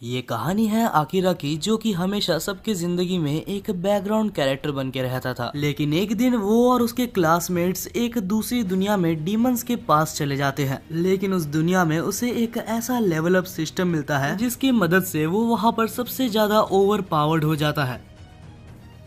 ये कहानी है आकिरा की, जो कि हमेशा सबकी जिंदगी में एक बैकग्राउंड कैरेक्टर बन के रहता था। लेकिन एक दिन वो और उसके क्लासमेट्स एक दूसरी दुनिया में डीमंस के पास चले जाते हैं। लेकिन उस दुनिया में उसे एक ऐसा लेवल अप सिस्टम मिलता है जिसकी मदद से वो वहाँ पर सबसे ज्यादा ओवर पावर्ड हो जाता है।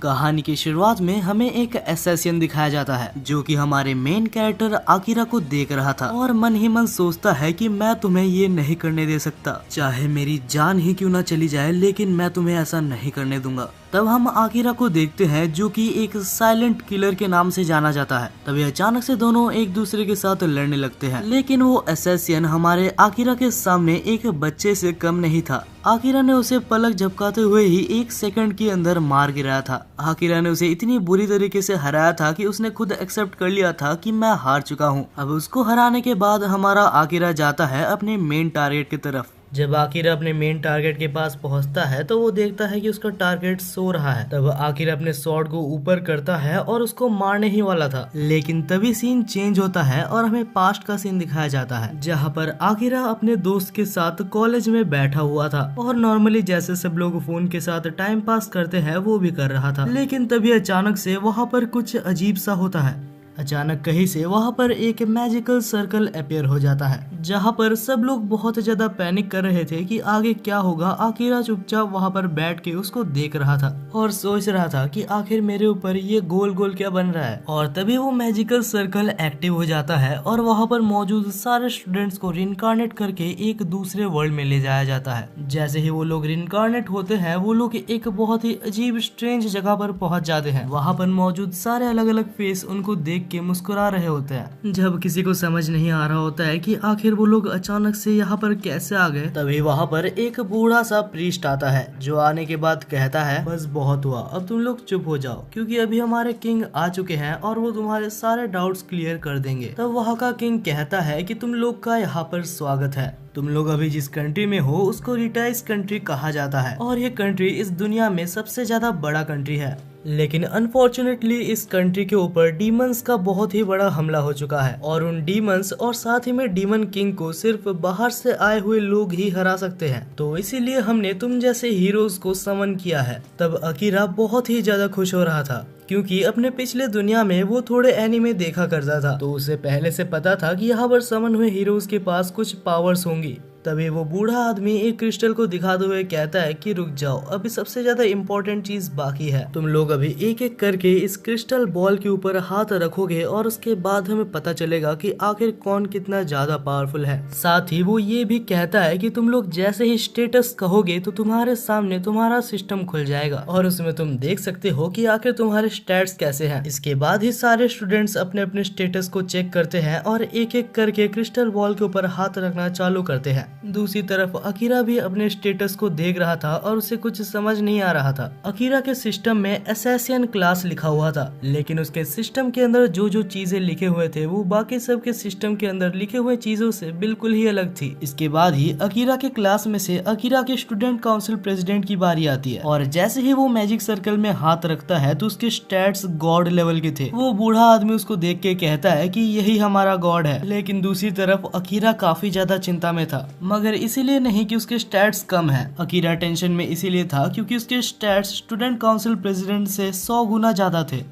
कहानी की शुरुआत में हमें एक असैसिन दिखाया जाता है जो कि हमारे मेन कैरेक्टर आकिरा को देख रहा था और मन ही मन सोचता है कि मैं तुम्हें ये नहीं करने दे सकता, चाहे मेरी जान ही क्यों ना चली जाए, लेकिन मैं तुम्हें ऐसा नहीं करने दूंगा। तब हम आकिरा को देखते हैं जो कि एक साइलेंट किलर के नाम से जाना जाता है। तभी अचानक से दोनों एक दूसरे के साथ लड़ने लगते हैं, लेकिन वो असैसिन हमारे आकिरा के सामने एक बच्चे से कम नहीं था। आकिरा ने उसे पलक झपकाते हुए ही 1 सेकंड के अंदर मार गिराया था। आकिरा ने उसे इतनी बुरी तरीके से हराया था कि उसने खुद एक्सेप्ट कर लिया था कि मैं हार चुका हूँ। अब उसको हराने के बाद हमारा आकिरा जाता है अपने मेन टारगेट की तरफ। जब आकिरा अपने मेन टारगेट के पास पहुंचता है तो वो देखता है कि उसका टारगेट सो रहा है। तब आकिरा अपने स्वॉर्ड को ऊपर करता है और उसको मारने ही वाला था, लेकिन तभी सीन चेंज होता है और हमें पास्ट का सीन दिखाया जाता है, जहाँ पर आकिरा अपने दोस्त के साथ कॉलेज में बैठा हुआ था और नॉर्मली जैसे सब लोग फोन के साथ टाइम पास करते हैं वो भी कर रहा था। लेकिन तभी अचानक से वहाँ पर कुछ अजीब सा होता है। अचानक कहीं से वहाँ पर एक मैजिकल सर्कल अपीयर हो जाता है, जहाँ पर सब लोग बहुत ज्यादा पैनिक कर रहे थे कि आगे क्या होगा। आकिरा चुपचाप वहाँ पर बैठ के उसको देख रहा था और सोच रहा था कि आखिर मेरे ऊपर ये गोल गोल क्या बन रहा है। और तभी वो मैजिकल सर्कल एक्टिव हो जाता है और वहाँ पर मौजूद सारे स्टूडेंट्स को रिनकारनेट करके एक दूसरे वर्ल्ड में ले जाया जाता है। जैसे ही वो लोग रिनकारनेट होते हैं, वो लोग एक बहुत ही अजीब स्ट्रेंज जगह पर पहुंच जाते हैं। वहाँ पर मौजूद सारे अलग अलग फेस उनको देख के मुस्कुरा रहे होते हैं। जब किसी को समझ नहीं आ रहा होता है कि आखिर वो लोग अचानक से यहाँ पर कैसे आ गए, तभी वहाँ पर एक बूढ़ा सा प्रीस्ट आता है, जो आने के बाद कहता है, बस बहुत हुआ, अब तुम लोग चुप हो जाओ, क्योंकि अभी हमारे किंग आ चुके हैं और वो तुम्हारे सारे डाउट्स क्लियर कर देंगे। तब वहाँ का किंग कहता है कि तुम लोग का यहाँ पर स्वागत है। तुम लोग अभी जिस कंट्री में हो उसको रिटाइज कंट्री कहा जाता है और ये कंट्री इस दुनिया में सबसे ज्यादा बड़ा कंट्री है। लेकिन अनफॉर्चुनेटली इस कंट्री के ऊपर डीमंस का बहुत ही बड़ा हमला हो चुका है और उन डीमंस और साथ ही में डीमन किंग को सिर्फ बाहर से आए हुए लोग ही हरा सकते हैं। तो इसीलिए हमने तुम जैसे हीरोज को समन किया है। तब आकिरा बहुत ही ज्यादा खुश हो रहा था, क्योंकि अपने पिछले दुनिया में वो थोड़े एनीमे देखा करता था, तो उसे पहले से पता था कि यहाँ पर समन हुए हीरोज के पास कुछ पावर्स होंगी। तभी वो बूढ़ा आदमी एक क्रिस्टल को दिखाते हुए कहता है कि रुक जाओ, अभी सबसे ज्यादा इम्पोर्टेंट चीज बाकी है। तुम लोग अभी एक एक करके इस क्रिस्टल बॉल के ऊपर हाथ रखोगे और उसके बाद हमें पता चलेगा कि आखिर कौन कितना ज्यादा पावरफुल है। साथ ही वो ये भी कहता है कि तुम लोग जैसे ही स्टेटस कहोगे तो तुम्हारे सामने तुम्हारा सिस्टम खुल जाएगा और उसमें तुम देख सकते हो कि आखिर तुम्हारे स्टैट्स कैसे हैं। इसके बाद ही सारे स्टूडेंट्स अपने अपने स्टेटस को चेक करते हैं और एक एक करके क्रिस्टल बॉल के ऊपर हाथ रखना चालू करते हैं। दूसरी तरफ अकीरा भी अपने स्टेटस को देख रहा था और उसे कुछ समझ नहीं आ रहा था। अकीरा के सिस्टम में असैसिन क्लास लिखा हुआ था, लेकिन उसके सिस्टम के अंदर जो जो चीजें लिखे हुए थे वो बाकी सब के सिस्टम के अंदर लिखे हुए चीजों से बिल्कुल ही अलग थी। इसके बाद ही अकीरा के क्लास में से अकीरा के स्टूडेंट काउंसिल प्रेसिडेंट की बारी आती है और जैसे ही वो मैजिक सर्कल में हाथ रखता है तो उसके स्टैट्स गॉड लेवल के थे। वो बूढ़ा आदमी उसको देख के कहता है कि यही हमारा गॉड है। लेकिन दूसरी तरफ अकीरा काफी ज्यादा चिंता में था, मगर इसीलिए नहीं कि उसके स्टैट्स कम है। अकीरा टेंशन में इसीलिए था क्योंकि उसके स्टैट्स स्टूडेंट काउंसिल प्रेसिडेंट से 100 गुना ज्यादा थे।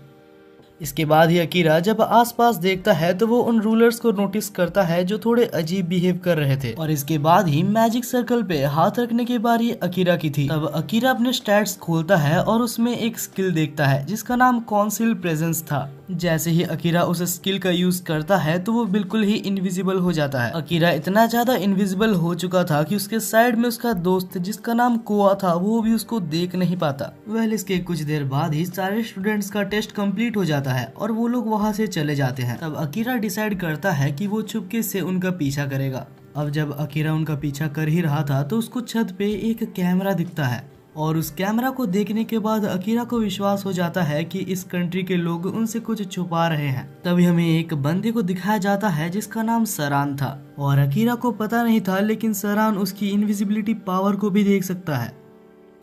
इसके बाद ही अकीरा जब आसपास देखता है तो वो उन रूलर्स को नोटिस करता है जो थोड़े अजीब बिहेव कर रहे थे। और इसके बाद ही मैजिक सर्कल पे हाथ रखने की बारी अकीरा की थी। तब अकीरा अपने स्टैट्स खोलता है और उसमें एक स्किल देखता है जिसका नाम काउंसिल प्रेजेंस था। जैसे ही अकीरा उस स्किल का यूज करता है तो वो बिल्कुल ही इनविजिबल हो जाता है। अकीरा इतना ज्यादा इनविजिबल हो चुका था कि उसके साइड में उसका दोस्त जिसका नाम कोआ था वो भी उसको देख नहीं पाता। वेल इसके कुछ देर बाद ही सारे स्टूडेंट्स का टेस्ट कंप्लीट हो जाता है और वो लोग वहाँ से चले जाते हैं। तब अकीरा डिसाइड करता है कि वो चुपके से उनका पीछा करेगा। अब जब अकीरा उनका पीछा कर ही रहा था तो उसको छत पे एक कैमरा दिखता है और उस कैमरा को देखने के बाद अकीरा को विश्वास हो जाता है कि इस कंट्री के लोग उनसे कुछ छुपा रहे हैं। तभी हमें एक बंदे को दिखाया जाता है जिसका नाम सरान था और अकीरा को पता नहीं था, लेकिन सरान उसकी इनविजिबिलिटी पावर को भी देख सकता है।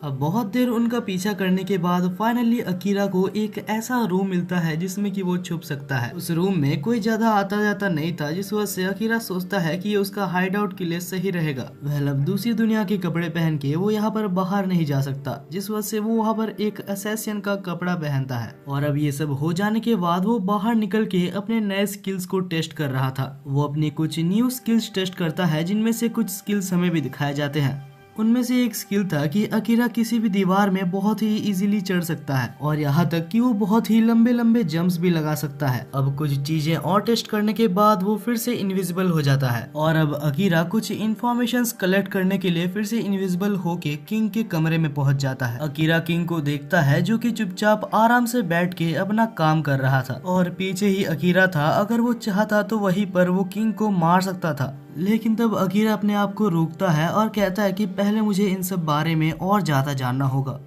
अब बहुत देर उनका पीछा करने के बाद फाइनली अकीरा को एक ऐसा रूम मिलता है जिसमें कि वो छुप सकता है। उस रूम में कोई ज्यादा आता जाता नहीं था, जिस वजह से अकीरा सोचता है कि ये उसका हाइड आउट के लिए सही रहेगा। वह अब दूसरी दुनिया के कपड़े पहन के वो यहाँ पर बाहर नहीं जा सकता, जिस वजह से वो वहाँ पर एक असैसियन का कपड़ा पहनता है। और अब ये सब हो जाने के बाद वो बाहर निकल के अपने नए स्किल्स को टेस्ट कर रहा था। वो अपनी कुछ न्यू स्किल्स टेस्ट करता है, जिनमें से कुछ स्किल्स हमें भी दिखाए जाते हैं। उनमें से एक स्किल था कि अकीरा किसी भी दीवार में बहुत ही इजीली चढ़ सकता है और यहाँ तक कि वो बहुत ही लंबे लंबे जंप्स भी लगा सकता है। अब कुछ चीजें और टेस्ट करने के बाद वो फिर से इनविजिबल हो जाता है और अब अकीरा कुछ इंफॉर्मेशन कलेक्ट करने के लिए फिर से इनविजिबल होके किंग के कमरे में पहुंच जाता है। अकीरा किंग को देखता है जो कि चुपचाप आराम से बैठ के अपना काम कर रहा था और पीछे ही अकीरा था। अगर वो चाहता तो वहीं पर वो किंग को मार सकता था, लेकिन तब अकीरा अपने आप को रोकता है और कहता है कि पहले मुझे इन सब बारे में और ज्यादा जानना होगा।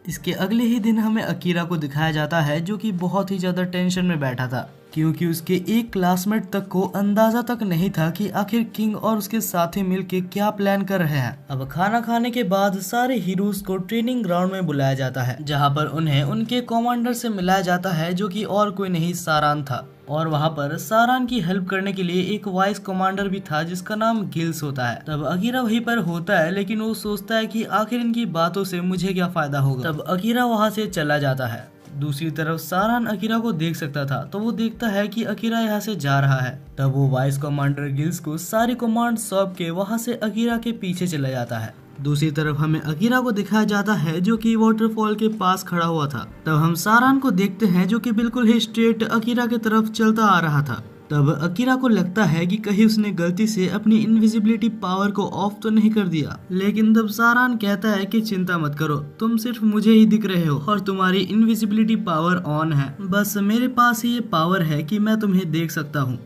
इसके अगले ही दिन हमें अकीरा को दिखाया जाता है जो कि बहुत ही ज्यादा टेंशन में बैठा था, क्योंकि उसके एक क्लासमेट तक को अंदाजा तक नहीं था कि आखिर किंग और उसके साथी मिलके क्या प्लान कर रहे हैं। अब खाना खाने के बाद सारे हीरोज को ट्रेनिंग ग्राउंड में बुलाया जाता है, जहां पर उन्हें उनके कमांडर से मिलाया जाता है जो कि और कोई नहीं सारान था। और वहां पर सारान की हेल्प करने के लिए एक वाइस कमांडर भी था जिसका नाम गिल्स होता है। तब अकीरा वहीं पर होता है, लेकिन वो सोचता है कि आखिर इनकी बातों से मुझे क्या फायदा होगा। तब अकीरा वहां से चला जाता है। दूसरी तरफ सारान अकीरा को देख सकता था, तो वो देखता है कि अकीरा यहाँ से जा रहा है। तब वो वाइस कमांडर गिल्स को सारी कमांड सौंप के वहाँ से अकीरा के पीछे चला जाता है। दूसरी तरफ हमें अकीरा को दिखाया जाता है जो कि वाटरफॉल के पास खड़ा हुआ था। तब हम सारान को देखते हैं जो कि बिल्कुल ही स्ट्रेट अकीरा की तरफ चलता आ रहा था। तब अकीरा को लगता है कि कहीं उसने गलती से अपनी इनविजिबिलिटी पावर को ऑफ तो नहीं कर दिया, लेकिन तब सारान कहता है कि चिंता मत करो, तुम सिर्फ मुझे ही दिख रहे हो और तुम्हारी इनविजिबिलिटी पावर ऑन है। बस मेरे पास ही ये पावर है कि मैं तुम्हें देख सकता हूँ।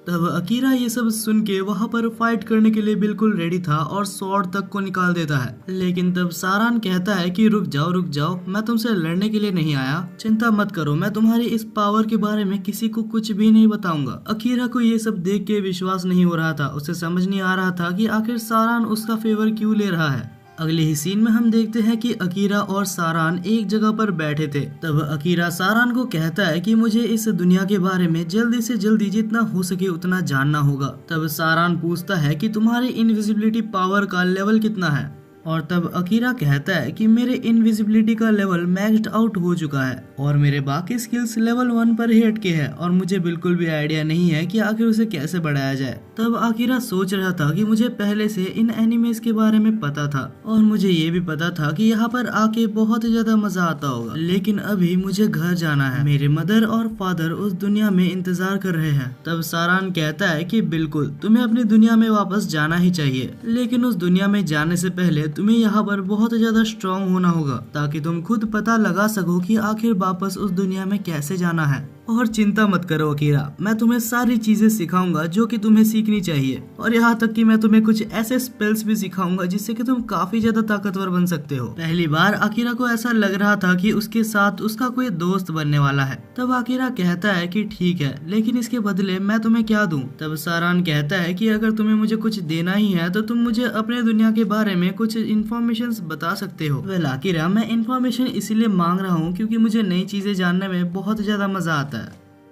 तब अकीरा ये सब सुन के वहाँ पर फाइट करने के लिए बिल्कुल रेडी था और स्वॉर्ड तक को निकाल देता है, लेकिन तब सारान कहता है कि रुक जाओ, मैं तुमसे लड़ने के लिए नहीं आया। चिंता मत करो, मैं तुम्हारी इस पावर के बारे में किसी को कुछ भी नहीं बताऊंगा। अकीरा को ये सब देख के विश्वास नहीं हो रहा था। उसे समझ नहीं आ रहा था कि आखिर सारान उसका फेवर क्यों ले रहा है। अगले ही सीन में हम देखते हैं कि अकीरा और सारान एक जगह पर बैठे थे। तब अकीरा सारान को कहता है कि मुझे इस दुनिया के बारे में जल्दी से जल्दी जितना हो सके उतना जानना होगा। तब सारान पूछता है कि तुम्हारी इनविजिबिलिटी पावर का लेवल कितना है, और तब अकीरा कहता है कि मेरे इनविजिबिलिटी का लेवल मैक्स्ड आउट हो चुका है और मेरे बाकी स्किल्स लेवल 1 पर ही अटके हैं और मुझे बिल्कुल भी आइडिया नहीं है कि आखिर उसे कैसे बढ़ाया जाए। तब अकीरा सोच रहा था कि मुझे पहले से इन एनिमेज के बारे में पता था और मुझे ये भी पता था कि यहाँ पर आके बहुत ही ज्यादा मजा आता होगा, लेकिन अभी मुझे घर जाना है। मेरे मदर और फादर उस दुनिया में इंतजार कर रहे हैं। तब सारान कहता है कि बिल्कुल तुम्हें अपनी दुनिया में वापस जाना ही चाहिए, लेकिन उस दुनिया में जाने से पहले तुम्हें यहाँ पर बहुत ज्यादा स्ट्रॉन्ग होना होगा ताकि तुम खुद पता लगा सको कि आखिर वापस उस दुनिया में कैसे जाना है। और चिंता मत करो अकीरा, मैं तुम्हें सारी चीजें सिखाऊंगा जो कि तुम्हें सीखनी चाहिए, और यहाँ तक कि मैं तुम्हें कुछ ऐसे स्पेल्स भी सिखाऊंगा जिससे कि तुम काफी ज्यादा ताकतवर बन सकते हो। पहली बार अकीरा को ऐसा लग रहा था कि उसके साथ उसका कोई दोस्त बनने वाला है। तब अकीरा कहता है कि ठीक है, लेकिन इसके बदले मैं तुम्हें क्या दूं? तब सारान कहता है कि अगर तुम्हें मुझे कुछ देना ही है तो तुम मुझे अपने दुनिया के बारे में कुछ इन्फॉर्मेशन बता सकते हो। वेल अकीरा, मैं इन्फॉर्मेशन इसीलिए मांग रहा हूँ क्योंकि मुझे नई चीजें जानने में बहुत ज्यादा मजा आता है।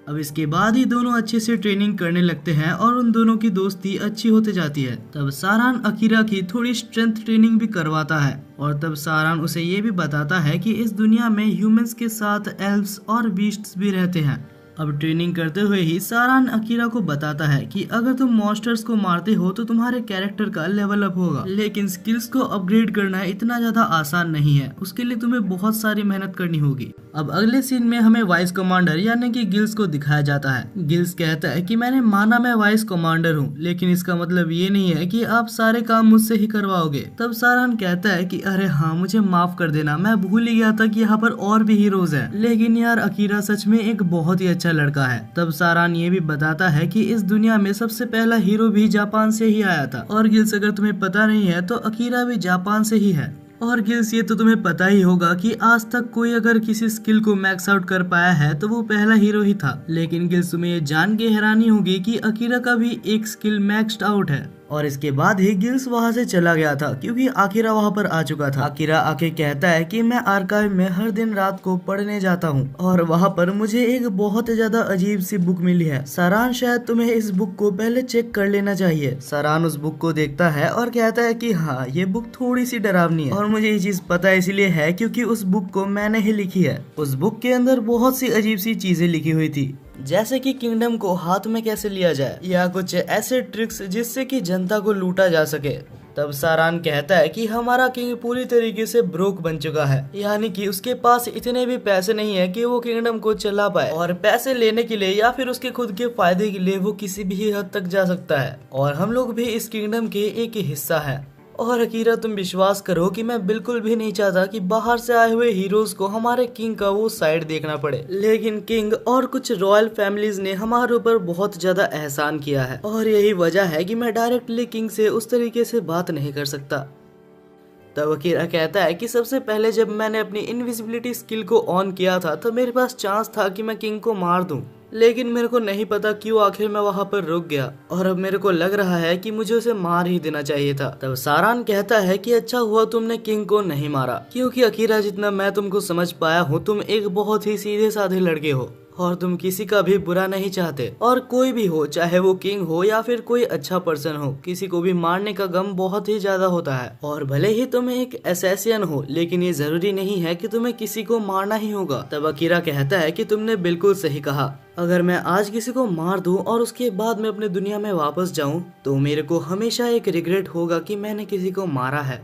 अब इसके बाद ही दोनों अच्छे से ट्रेनिंग करने लगते हैं और उन दोनों की दोस्ती अच्छी होते जाती है। तब सारान अकीरा की थोड़ी स्ट्रेंथ ट्रेनिंग भी करवाता है और तब सारान उसे ये भी बताता है कि इस दुनिया में ह्यूमंस के साथ एल्व्स और बीस्ट्स भी रहते हैं। अब ट्रेनिंग करते हुए ही सारान अकीरा को बताता है कि अगर तुम मॉन्स्टर्स को मारते हो तो तुम्हारे कैरेक्टर का लेवल अप होगा, लेकिन स्किल्स को अपग्रेड करना इतना ज्यादा आसान नहीं है, उसके लिए तुम्हें बहुत सारी मेहनत करनी होगी। अब अगले सीन में हमें वाइस कमांडर यानी कि गिल्स को दिखाया जाता है। गिल्स कहता है कि मैंने माना मैं वाइस कमांडर हूँ, लेकिन इसका मतलब ये नहीं है कि आप सारे काम मुझसे ही करवाओगे। तब सारान कहता है कि अरे हाँ, मुझे माफ कर देना, मैं भूल ही गया था कि यहाँ पर और भी हीरोज हैं। लेकिन यार अकीरा सच में एक बहुत ही अच्छा लड़का है। तब सारान ये भी बताता है कि इस दुनिया में सबसे पहला हीरो भी जापान से ही आया था। और गिल्स, अगर तुम्हें पता नहीं है तो अकीरा भी जापान से ही है। और गिल्स, ये तो तुम्हें पता ही होगा कि आज तक कोई अगर किसी स्किल को मैक्स आउट कर पाया है तो वो पहला हीरो ही था। लेकिन गिल्स, तुम्हें ये जान के हैरानी होगी कि अकीरा का भी एक स्किल मैक्स्ड आउट है और इसके बाद ही गिल्स वहाँ से चला गया था क्योंकि आकिरा वहाँ पर आ चुका था। आकिरा आके कहता है कि मैं आर्काइव में हर दिन रात को पढ़ने जाता हूँ और वहाँ पर मुझे एक बहुत ज्यादा अजीब सी बुक मिली है। सारान, शायद तुम्हें इस बुक को पहले चेक कर लेना चाहिए। सारान उस बुक को देखता है और कहता है कि हाँ, ये बुक थोड़ी सी डरावनी है और मुझे ये चीज पता इसलिए है क्योंकि उस बुक को मैंने ही लिखी है। उस बुक के अंदर बहुत सी अजीब सी चीजें लिखी हुई थी, जैसे कि किंगडम को हाथ में कैसे लिया जाए या कुछ ऐसे ट्रिक्स जिससे कि जनता को लूटा जा सके। तब सारान कहता है कि हमारा किंग पूरी तरीके से ब्रोक बन चुका है, यानी कि उसके पास इतने भी पैसे नहीं है कि वो किंगडम को चला पाए और पैसे लेने के लिए या फिर उसके खुद के फायदे के लिए वो किसी भी हद तक जा सकता है और हम लोग भी इस किंगडम के एक हिस्सा है। और अकीरा, तुम विश्वास करो कि मैं बिल्कुल भी नहीं चाहता कि बाहर से आए हुए हीरोज को हमारे किंग का वो साइड देखना पड़े, लेकिन किंग और कुछ रॉयल फैमिलीज ने हमारे ऊपर बहुत ज्यादा एहसान किया है और यही वजह है कि मैं डायरेक्टली किंग से उस तरीके से बात नहीं कर सकता। तब अकीरा कहता है कि सबसे पहले जब मैंने अपनी इनविजिबिलिटी स्किल को ऑन किया था तो मेरे पास चांस था कि मैं किंग को मार दूं, लेकिन मेरे को नहीं पता क्यों आखिर मैं वहाँ पर रुक गया और अब मेरे को लग रहा है कि मुझे उसे मार ही देना चाहिए था। तब सारान कहता है कि अच्छा हुआ तुमने किंग को नहीं मारा, क्योंकि अकीरा, जितना मैं तुमको समझ पाया हूँ, तुम एक बहुत ही सीधे साधे लड़के हो और तुम किसी का भी बुरा नहीं चाहते। और कोई भी हो, चाहे वो किंग हो या फिर कोई अच्छा पर्सन हो, किसी को भी मारने का गम बहुत ही ज्यादा होता है। और भले ही तुम एक असैसिन हो, लेकिन ये जरूरी नहीं है कि तुम्हें किसी को मारना ही होगा। तब अकीरा कहता है कि तुमने बिल्कुल सही कहा, अगर मैं आज किसी को मार दूं और उसके बाद मैं अपने दुनिया में वापस जाऊं तो मेरे को हमेशा एक रिग्रेट होगा कि मैंने किसी को मारा है।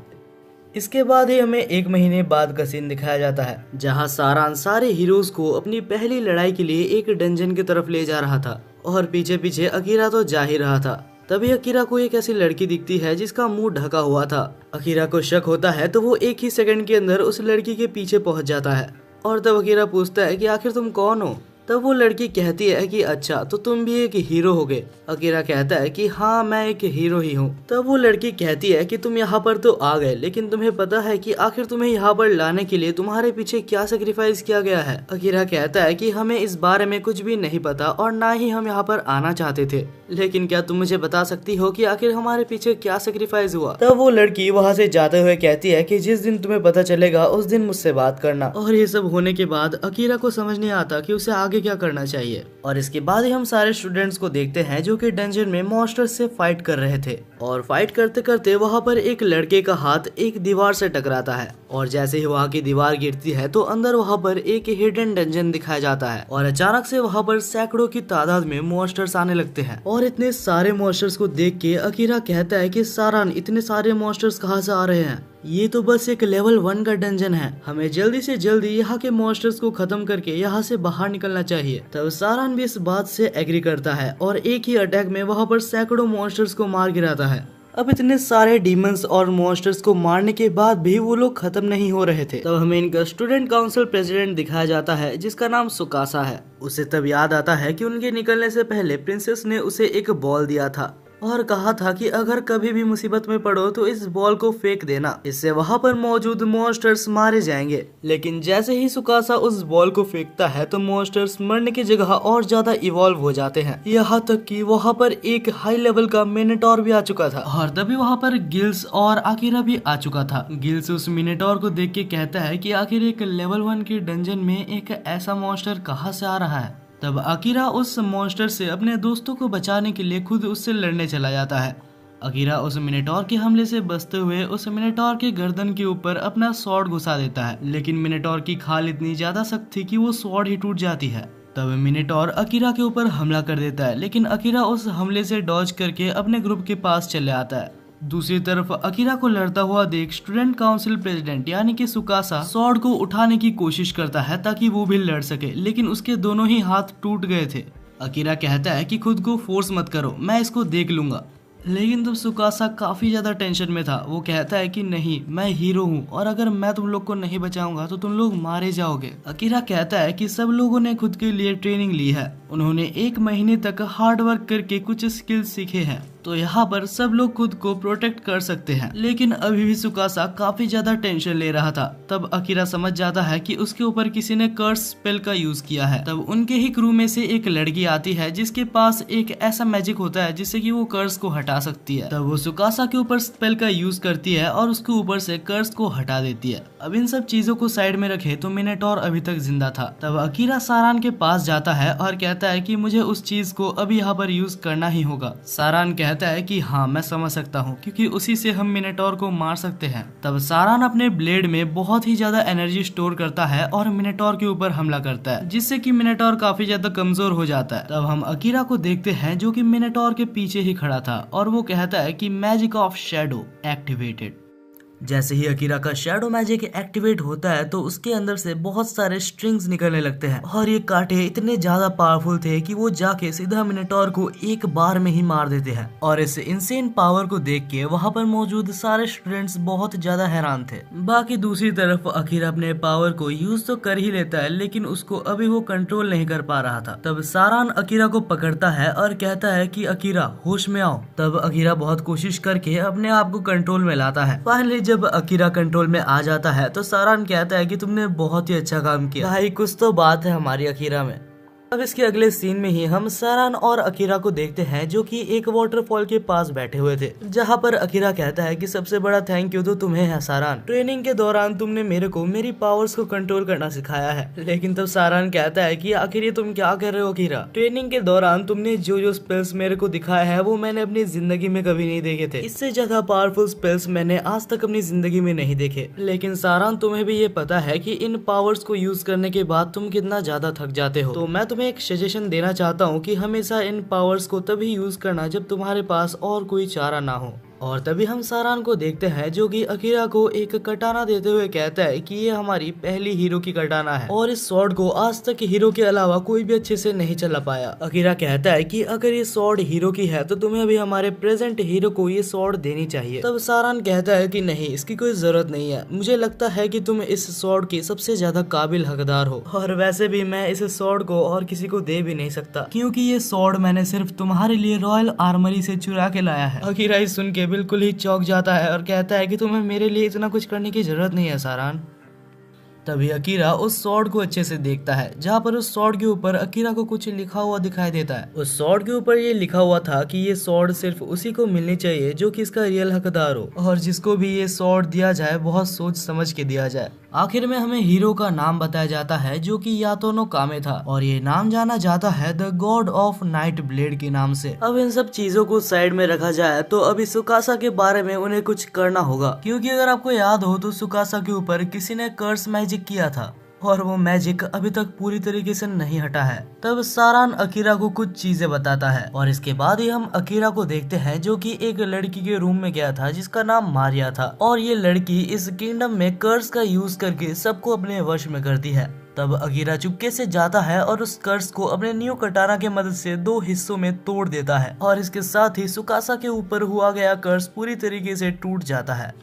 इसके बाद ही हमें 1 महीने बाद का सीन दिखाया जाता है, जहां सारान सारे हीरोज को अपनी पहली लड़ाई के लिए एक डंजन की तरफ ले जा रहा था और पीछे पीछे अकीरा तो जा ही रहा था। तभी अकीरा को एक ऐसी लड़की दिखती है जिसका मुंह ढका हुआ था। अकीरा को शक होता है तो वो 1 ही सेकंड के अंदर उस लड़की के पीछे पहुंच जाता है और तब अकीरा पूछता है कि आखिर तुम कौन हो। तब वो लड़की कहती है कि अच्छा, तो तुम भी एक हीरो होगे। अकीरा कहता है कि हाँ, मैं एक हीरो ही हूँ। तब वो लड़की कहती है कि तुम यहाँ पर तो आ गए, लेकिन तुम्हें पता है कि आखिर तुम्हें यहाँ पर लाने के लिए तुम्हारे पीछे क्या सेक्रीफाइस किया गया है। अकीरा कहता है कि हमें इस बारे में कुछ भी नहीं पता और ना ही हम यहाँ पर आना चाहते थे, लेकिन क्या तुम मुझे बता सकती हो कि आखिर हमारे पीछे क्या सेक्रीफाइस हुआ। तब वो लड़की वहाँ से जाते हुए कहती है कि जिस दिन तुम्हें पता चलेगा उस दिन मुझसे बात करना। और ये सब होने के बाद अकीरा को समझ नहीं आता कि उसे आगे क्या करना चाहिए। और इसके बाद ही हम सारे स्टूडेंट्स को देखते हैं जो कि डंजन में मॉन्स्टर्स से फाइट कर रहे थे और फाइट करते करते वहाँ पर एक लड़के का हाथ एक दीवार से टकराता है और जैसे ही वहाँ की दीवार गिरती है तो अंदर वहाँ पर एक हिडन डंजन दिखाया जाता है और अचानक से वहाँ पर सैकड़ों की तादाद में मॉन्स्टर्स आने लगते हैं। और इतने सारे मॉन्स्टर्स को देख के अकीरा कहता है कि सारान, इतने सारे मॉन्स्टर्स कहाँ से आ रहे हैं? ये तो बस एक लेवल 1 का डंजन है, हमें जल्दी से जल्दी यहाँ के मॉन्स्टर्स को खत्म करके यहाँ से बाहर निकलना चाहिए। तब सारान भी इस बात से एग्री करता है और एक ही अटैक में वहाँ पर सैकड़ों मॉन्स्टर्स को मार गिराता है। अब इतने सारे डीमंस और मॉन्स्टर्स को मारने के बाद भी वो लोग खत्म नहीं हो रहे थे। तब हमें इनका स्टूडेंट काउंसिल प्रेसिडेंट दिखाया जाता है जिसका नाम सुकासा है। उसे तब याद आता है कि उनके निकलने से पहले प्रिंसेस ने उसे एक बॉल दिया था और कहा था कि अगर कभी भी मुसीबत में पड़ो तो इस बॉल को फेंक देना, इससे वहाँ पर मौजूद मॉन्स्टर्स मारे जाएंगे। लेकिन जैसे ही सुकासा उस बॉल को फेंकता है तो मॉन्स्टर्स मरने की जगह और ज्यादा इवॉल्व हो जाते हैं, यहाँ तक कि वहाँ पर एक हाई लेवल का मिनटोर भी आ चुका था। और तभी वहाँ पर गिल्स और आकिरा भी आ चुका था। गिल्स उस मिनटोर को देख के कहता है कि आखिर एक लेवल 1 के डंजन में एक ऐसा मॉन्स्टर कहाँ से आ रहा है। तब अकीरा उस मॉन्स्टर से अपने दोस्तों को बचाने के लिए खुद उससे लड़ने चला जाता है। अकीरा उस मिनटोर के हमले से बचते हुए उस मिनटोर के गर्दन के ऊपर अपना स्वॉर्ड घुसा देता है, लेकिन मिनटोर की खाल इतनी ज्यादा सख्त थी कि वो स्वॉर्ड ही टूट जाती है। तब मिनटोर अकीरा के ऊपर हमला कर देता है, लेकिन अकीरा उस हमले से डॉज करके अपने ग्रुप के पास चले आता है। दूसरी तरफ अकीरा को लड़ता हुआ देख स्टूडेंट काउंसिल प्रेसिडेंट यानी कि सुकासा स्वॉर्ड को उठाने की कोशिश करता है ताकि वो भी लड़ सके, लेकिन उसके दोनों ही हाथ टूट गए थे। अकीरा कहता है कि खुद को फोर्स मत करो, मैं इसको देख लूंगा, लेकिन तब सुकासा काफी ज्यादा टेंशन में था। वो कहता है कि नहीं, मैं हीरो हूँ और अगर मैं तुम लोग को नहीं बचाऊंगा तो तुम लोग मारे जाओगे। अकीरा कहता है कि सब लोगों ने खुद के लिए ट्रेनिंग ली है उन्होंने 1 महीने तक हार्ड वर्क करके कुछ स्किल्स सीखे हैं, तो यहाँ पर सब लोग खुद को प्रोटेक्ट कर सकते हैं। लेकिन अभी भी सुकासा काफी ज्यादा टेंशन ले रहा था। तब अकीरा समझ जाता है कि उसके ऊपर किसी ने कर्स स्पेल का यूज किया है। तब उनके ही क्रू में से एक लड़की आती है जिसके पास एक ऐसा मैजिक होता है जिससे कि वो कर्स को हटा सकती है। तब वो सुकासा के ऊपर स्पेल का यूज करती है और उसके ऊपर से कर्स को हटा देती है। अब इन सब चीजों को साइड में रखे तो मिनोटॉर अभी तक जिंदा था। तब अकीरा सारान के पास जाता है और कहता है कि मुझे उस चीज को अभी यहाँ पर यूज करना ही होगा। सारान कहता है कि हाँ मैं समझ सकता हूँ, क्योंकि उसी से हम मिनोटॉर को मार सकते हैं। तब सारान अपने ब्लेड में बहुत ही ज्यादा एनर्जी स्टोर करता है और मिनोटॉर के ऊपर हमला करता है, जिससे कि मिनोटॉर काफी ज्यादा कमजोर हो जाता है। तब हम अकीरा को देखते हैं जो कि मिनोटॉर के पीछे ही खड़ा था और वो कहता है कि मैजिक ऑफ शैडो एक्टिवेटेड। जैसे ही अकीरा का शैडो मैजिक एक्टिवेट होता है तो उसके अंदर से बहुत सारे स्ट्रिंग्स निकलने लगते हैं और ये कांटे इतने ज्यादा पावरफुल थे कि वो जाके सीधा मिनोटॉर को एक बार में ही मार देते हैं। और इस इंसेन पावर को देख के वहाँ पर मौजूद सारे स्टूडेंट्स बहुत ज्यादा हैरान थे। बाकी दूसरी तरफ अकीरा अपने पावर को यूज तो कर ही लेता है, लेकिन उसको अभी वो कंट्रोल नहीं कर पा रहा था। तब सारान अकीरा को पकड़ता है और कहता है कि अकीरा होश में आओ। तब अकीरा बहुत कोशिश करके अपने आप को कंट्रोल में लाता है। फाइनली जब अकीरा कंट्रोल में आ जाता है तो सारान कहता है कि तुमने बहुत ही अच्छा काम किया भाई, कुछ तो बात है हमारी अकीरा में। अब इसके अगले सीन में ही हम सारान और अकीरा को देखते हैं जो कि एक वाटरफॉल के पास बैठे हुए थे, जहां पर अकीरा कहता है कि सबसे बड़ा थैंक यू तो तुम्हें है सारान, ट्रेनिंग के दौरान तुमने मेरे को मेरी पावर्स को कंट्रोल करना सिखाया है। लेकिन तब सारान कहता है कि आखिर ये तुम क्या कर रहे हो अकीरा, ट्रेनिंग के दौरान तुमने जो स्पेल्स मेरे को दिखाया है वो मैंने अपनी जिंदगी में कभी नहीं देखे थे। इससे ज्यादा पावरफुल स्पेल्स मैंने आज तक अपनी जिंदगी में नहीं देखे। लेकिन सारान तुम्हें भी ये पता है कि इन पावर्स को यूज करने के बाद तुम कितना ज्यादा थक जाते हो, तो मैं तुम्हें एक सजेशन देना चाहता हूँ कि हमेशा इन पावर्स को तभी यूज करना जब तुम्हारे पास और कोई चारा ना हो। और तभी हम सारान को देखते हैं जो कि अकीरा को एक कटाना देते हुए कहता है कि ये हमारी पहली हीरो की कटाना है और इस स्वॉर्ड को आज तक हीरो के अलावा कोई भी अच्छे से नहीं चला पाया। अकीरा कहता है कि अगर ये स्वॉर्ड हीरो की है तो तुम्हें अभी हमारे प्रेजेंट हीरो को ये स्वॉर्ड देनी चाहिए। तब सारान कहता है कि नहीं, इसकी कोई जरूरत नहीं है, मुझे लगता है कि तुम इस स्वॉर्ड की सबसे ज्यादा काबिल हकदार हो, और वैसे भी मैं इस स्वॉर्ड को और किसी को दे भी नहीं सकता क्योंकि ये स्वॉर्ड मैंने सिर्फ तुम्हारे लिए रॉयल आर्मरी से चुरा के लाया है। अकीरा सुन के बिल्कुल ही चौंक जाता है और कहता है कि तुम्हें मेरे लिए इतना कुछ करने की जरूरत नहीं है सारान। तभी अकीरा उस स्वॉर्ड को अच्छे से देखता है, जहाँ पर उस स्वॉर्ड के ऊपर अकीरा को कुछ लिखा हुआ दिखाई देता है। उस स्वॉर्ड के ऊपर ये लिखा हुआ था कि ये स्वॉर्ड सिर्फ उसी को मिलनी चाहिए जो कि इसका रियल हकदार हो, और जिसको भी ये स्वॉर्ड दिया जाए बहुत सोच समझ के दिया जाए। आखिर में हमें हीरो का नाम बताया जाता है जो कि यातोनो कामे था, और ये नाम जाना जाता है the God of night blade के नाम से। अब इन सब चीजों को साइड में रखा जाए तो अभी सुकासा के बारे में उन्हें कुछ करना होगा, क्योंकि अगर आपको याद हो तो सुकासा के ऊपर किसी ने कर्स मैजिक किया था और वो मैजिक अभी तक पूरी तरीके से नहीं हटा है। तब सारान अकीरा को कुछ चीजें बताता है और इसके बाद ही हम अकीरा को देखते हैं जो कि एक लड़की के रूम में गया था जिसका नाम मारिया था, और ये लड़की इस किंगडम में कर्स का यूज करके सबको अपने वश में करती है। तब अकीरा चुपके से जाता है और उस कर्स को अपने न्यू कटाना के मदद से 2 हिस्सों में तोड़ देता है, और इसके साथ ही सुकासा के ऊपर हुआ गया कर्स पूरी तरीके से टूट जाता है।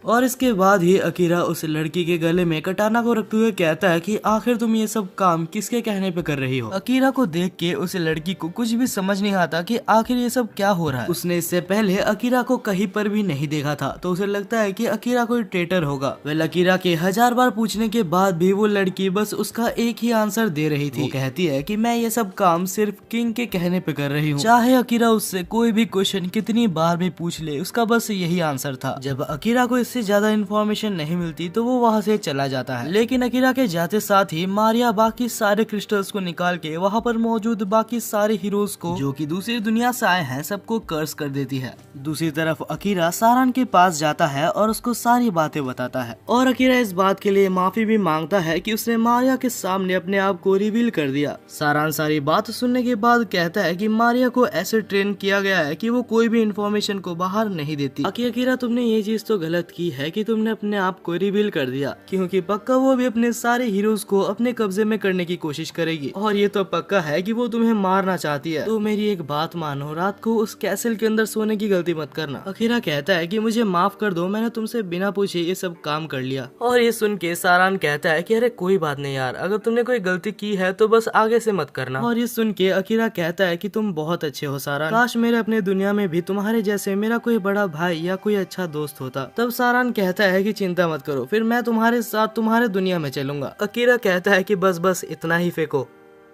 और इसके बाद ही अकीरा उस लड़की के गले में कटाना को रखते हुए कहता है कि आखिर तुम ये सब काम किसके कहने पे कर रही हो। अकीरा को देख के उस लड़की को कुछ भी समझ नहीं आता कि आखिर ये सब क्या हो रहा है। उसने इससे पहले अकीरा को कहीं पर भी नहीं देखा था, तो उसे लगता है कि अकीरा कोई ट्रेटर होगा। वह अकीरा के 1000 बार पूछने के बाद भी वो लड़की बस उसका एक ही आंसर दे रही थी। वो कहती है कि मैं ये सब काम सिर्फ किंग के कहने पे कर रही हूँ, चाहे अकीरा उससे कोई भी क्वेश्चन कितनी बार भी पूछ ले, उसका बस यही आंसर था। जब अकीरा को से ज्यादा इन्फॉर्मेशन नहीं मिलती तो वो वहाँ से चला जाता है, लेकिन अकीरा के जाते साथ ही मारिया बाकी सारे क्रिस्टल्स को निकाल के वहाँ पर मौजूद बाकी सारे हीरोज को जो कि दूसरी दुनिया से आए हैं सबको कर्स कर देती है। दूसरी तरफ अकीरा सारान के पास जाता है और उसको सारी बातें बताता है, और अकीरा इस बात के लिए माफी भी मांगता है कि उसने मारिया के सामने अपने आप को रिवील कर दिया। सारान सारी बात सुनने के बाद कहता है कि मारिया को ऐसे ट्रेन किया गया है कि वो कोई भी इन्फॉर्मेशन को बाहर नहीं देती। अकीरा तुमने ये चीज तो गलत की लकी है कि तुमने अपने आप को रिवील कर दिया, क्योंकि पक्का वो भी अपने सारे हीरोज को अपने कब्जे में करने की कोशिश करेगी और ये तो पक्का है कि वो तुम्हें मारना चाहती है। तो मेरी एक बात मानो, रात को उस कैसल के अंदर सोने की गलती मत करना। अकीरा कहता है कि मुझे माफ कर दो, मैंने तुमसे बिना पूछे ये सब काम कर लिया। और ये सुन के सारान कहता है कि अरे कोई बात नहीं यार, अगर तुमने कोई गलती की है तो बस आगे से मत करना। और ये सुन के अकीरा कहता है कि तुम बहुत अच्छे हो सारान, काश मेरे अपने दुनिया में भी तुम्हारे जैसे मेरा कोई बड़ा भाई या कोई अच्छा दोस्त होता। तब सारान कहता है कि चिंता मत करो, फिर मैं तुम्हारे साथ तुम्हारे दुनिया में चलूंगा। अकीरा कहता है कि बस इतना ही फेंको।